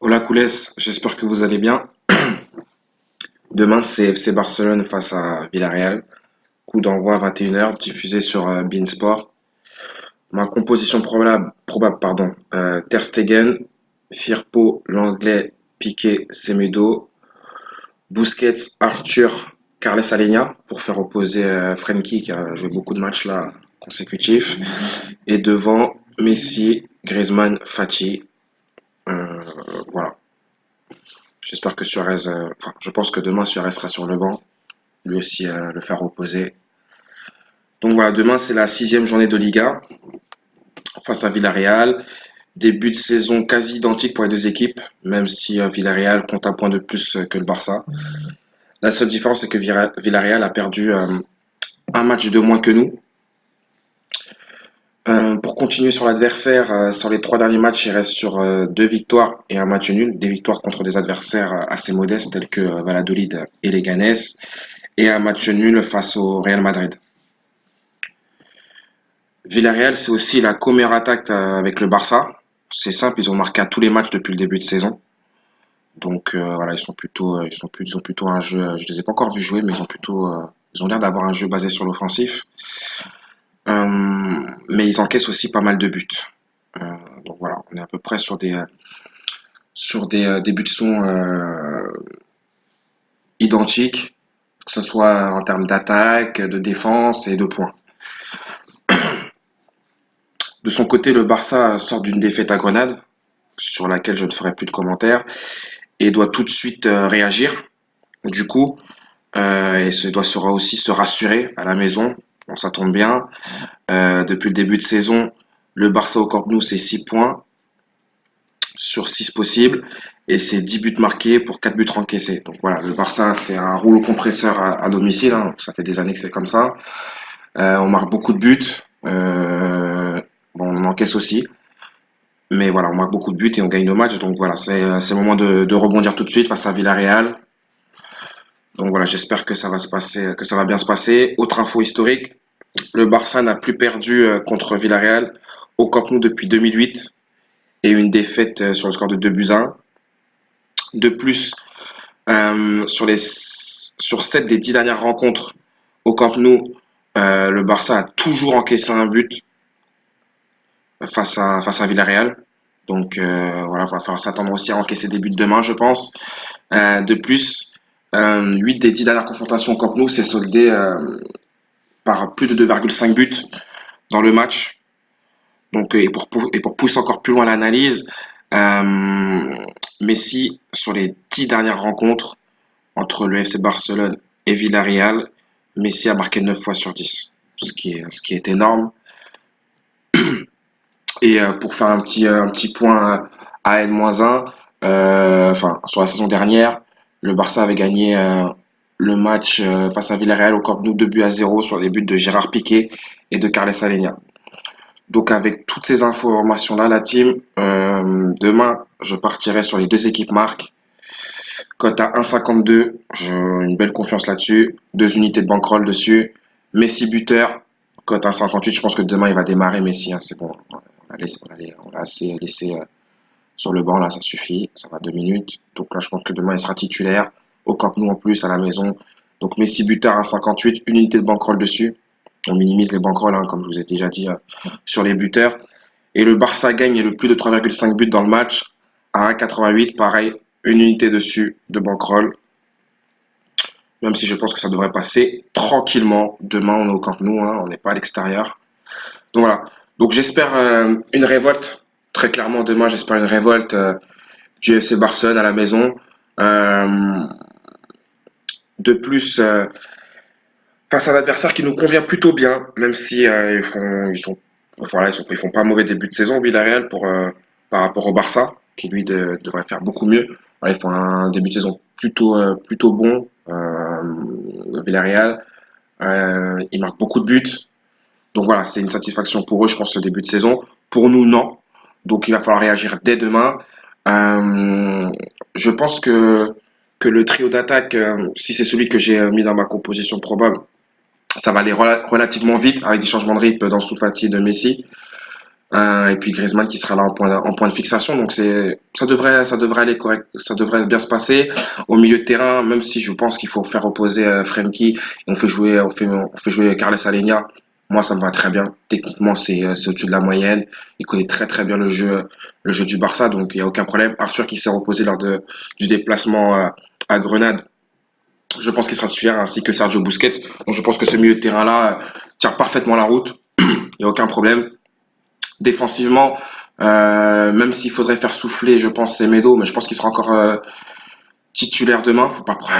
Hola Coules, j'espère que vous allez bien. Demain, c'est FC Barcelone face à Villarreal. Coup d'envoi à 21h, diffusé sur beIN Sport. Ma composition probable, Ter Stegen, Firpo, Langlais, Piqué, Semedo, Busquets, Arthur, Carles Alenia pour faire opposer Frenkie qui a joué beaucoup de matchs là consécutifs. Et devant, Messi, Griezmann, Fati. Euh, voilà. J'espère que je pense que demain Suarez sera sur le banc. Lui aussi le faire reposer. Donc voilà, demain c'est la sixième journée de Liga face à Villarreal. Début de saison quasi identique pour les deux équipes, même si Villarreal compte un point de plus que le Barça. La seule différence c'est que Villarreal a perdu un match de moins que nous. Pour continuer sur l'adversaire, sur les trois derniers matchs, il reste sur deux victoires et un match nul. Des victoires contre des adversaires assez modestes tels que Valladolid et Leganés, et un match nul face au Real Madrid. Villarreal, c'est aussi la co-meilleure attaque avec le Barça. C'est simple, ils ont marqué à tous les matchs depuis le début de saison. Donc voilà, ils ont plutôt un jeu. Je les ai pas encore vus jouer, mais ils ont l'air d'avoir un jeu basé sur l'offensif. Mais ils encaissent aussi pas mal de buts. Euh, donc voilà, on est à peu près sur des buts sont identiques, que ce soit en termes d'attaque, de défense et de points. De son côté, le Barça sort d'une défaite à Grenade, sur laquelle je ne ferai plus de commentaires, et doit tout de suite réagir. Du coup, sera aussi se rassurer à la maison. Bon, ça tombe bien. Depuis le début de saison, le Barça au Camp Nou, c'est 6 points sur 6 possibles et c'est 10 buts marqués pour 4 buts encaissés. Donc voilà, le Barça, c'est un rouleau compresseur à domicile, hein. Ça fait des années que c'est comme ça. On marque beaucoup de buts. Bon, on encaisse aussi. Mais voilà, on marque beaucoup de buts et on gagne nos matchs. Donc voilà, c'est le moment de rebondir tout de suite face à Villarreal. Donc voilà, j'espère que ça va se passer, que ça va bien se passer. Autre info historique, le Barça n'a plus perdu contre Villarreal au Camp Nou depuis 2008 et une défaite sur le score de 2 buts à 1. De plus, sur 7 des 10 dernières rencontres au Camp Nou, le Barça a toujours encaissé un but face à Villarreal. Donc voilà, il va falloir s'attendre aussi à encaisser des buts demain, je pense. De plus, 8 des 10 dernières confrontations au Camp Nou s'est soldé par plus de 2,5 buts dans le match. Donc, et pour pousser encore plus loin l'analyse, euh, Messi, sur les 10 dernières rencontres entre le FC Barcelone et Villarreal, Messi a marqué 9 fois sur 10, ce qui est énorme. Et pour faire un petit point à N-1, sur la saison dernière, le Barça avait gagné le match face à Villarreal au Camp Nou 2 buts à 0 sur les buts de Gérard Piqué et de Carles Alenia. Donc avec toutes ces informations-là, la team, demain, je partirai sur les deux équipes marques. Cote à 1,52, j'ai une belle confiance là-dessus. Deux unités de bankroll dessus. Messi buteur, cote à 1,58. Je pense que demain il va démarrer Messi, hein, c'est bon. On l'a assez laissé sur le banc là, ça suffit. Ça va 2 minutes. Donc là, je pense que demain il sera titulaire. Au Camp Nou en plus, à la maison. Donc Messi buteur à 1,58, une unité de bankroll dessus. On minimise les bankrolls, hein, comme je vous ai déjà dit, sur les buteurs. Et le Barça gagne le plus de 3,5 buts dans le match à 1,88. Pareil, une unité dessus de bankroll. Même si je pense que ça devrait passer tranquillement. Demain, on est au Camp Nou, hein, on n'est pas à l'extérieur. Donc voilà. Donc j'espère une révolte. Très clairement, demain, j'espère une révolte du FC Barcelone à la maison. Euh, de plus, face à un adversaire qui nous convient plutôt bien, même si ils font pas un mauvais début de saison, Villarreal, par rapport au Barça, qui lui devrait faire beaucoup mieux. Voilà, ils font un début de saison plutôt bon, Villarreal. Ils marquent beaucoup de buts. Donc voilà, c'est une satisfaction pour eux, je pense, ce début de saison. Pour nous, non. Donc il va falloir réagir dès demain. Euh, je pense que le trio d'attaque, si c'est celui que j'ai mis dans ma composition probable, ça va aller relativement vite avec des changements de rythme dans Soufati et de Messi. Et puis Griezmann qui sera là en point de fixation. Donc ça devrait aller correct, ça devrait bien se passer. Au milieu de terrain, même si je pense qu'il faut faire reposer Frenkie, et on fait jouer Carles Alenia. Moi, ça me va très bien. Techniquement, c'est au-dessus de la moyenne. Il connaît très très bien le jeu du Barça, donc il y a aucun problème. Arthur qui s'est reposé du déplacement à Grenade. Je pense qu'il sera titulaire ainsi que Sergio Busquets. Donc je pense que ce milieu de terrain-là tient parfaitement la route. Il n'y a aucun problème. Défensivement, même s'il faudrait faire souffler, je pense, Semedo, mais je pense qu'il sera encore titulaire demain.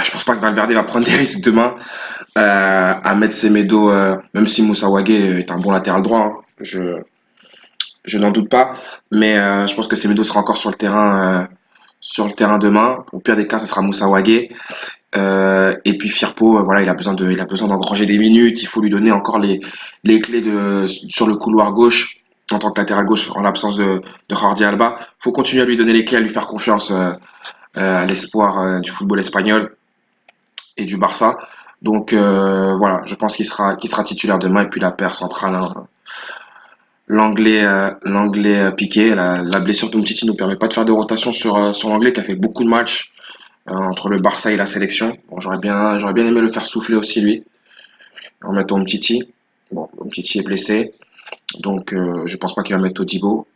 Je pense pas que Valverde va prendre des risques demain à mettre Semedo, même si Moussa Wagué est un bon latéral droit. Hein. Je n'en doute pas, mais je pense que Semedo sera encore sur le terrain demain. Au pire des cas, ça sera Moussa Wagué. Et puis Firpo, voilà, il a besoin d'engranger des minutes. Il faut lui donner encore les clés sur le couloir gauche en tant que latéral gauche en l'absence de Jordi Alba. Faut continuer à lui donner les clés, à lui faire confiance à l'espoir du football espagnol et du Barça. Donc voilà, je pense qu'il sera titulaire demain. Et puis la paire centrale, hein, l'anglais Piqué. La blessure d'Umtiti nous permet pas de faire de rotation sur l'anglais qui a fait beaucoup de matchs entre le Barça et la sélection. Bon, j'aurais bien aimé le faire souffler aussi lui, en mettant Umtiti. Bon, Umtiti est blessé, donc je pense pas qu'il va mettre Todibo,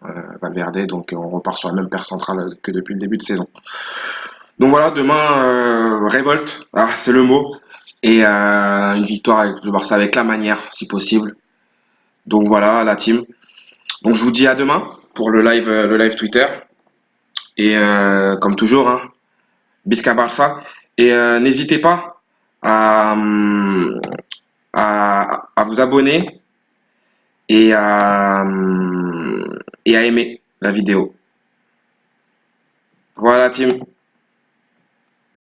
Valverde, donc on repart sur la même paire centrale que depuis le début de saison. Donc voilà, demain, révolte, c'est le mot, et une victoire avec le Barça avec la manière, si possible. Donc voilà, la team. Donc je vous dis à demain pour le live Twitter, et comme toujours, hein, Bisca Barça, et n'hésitez pas à, à vous abonner et et à aimer la vidéo. Voilà, team.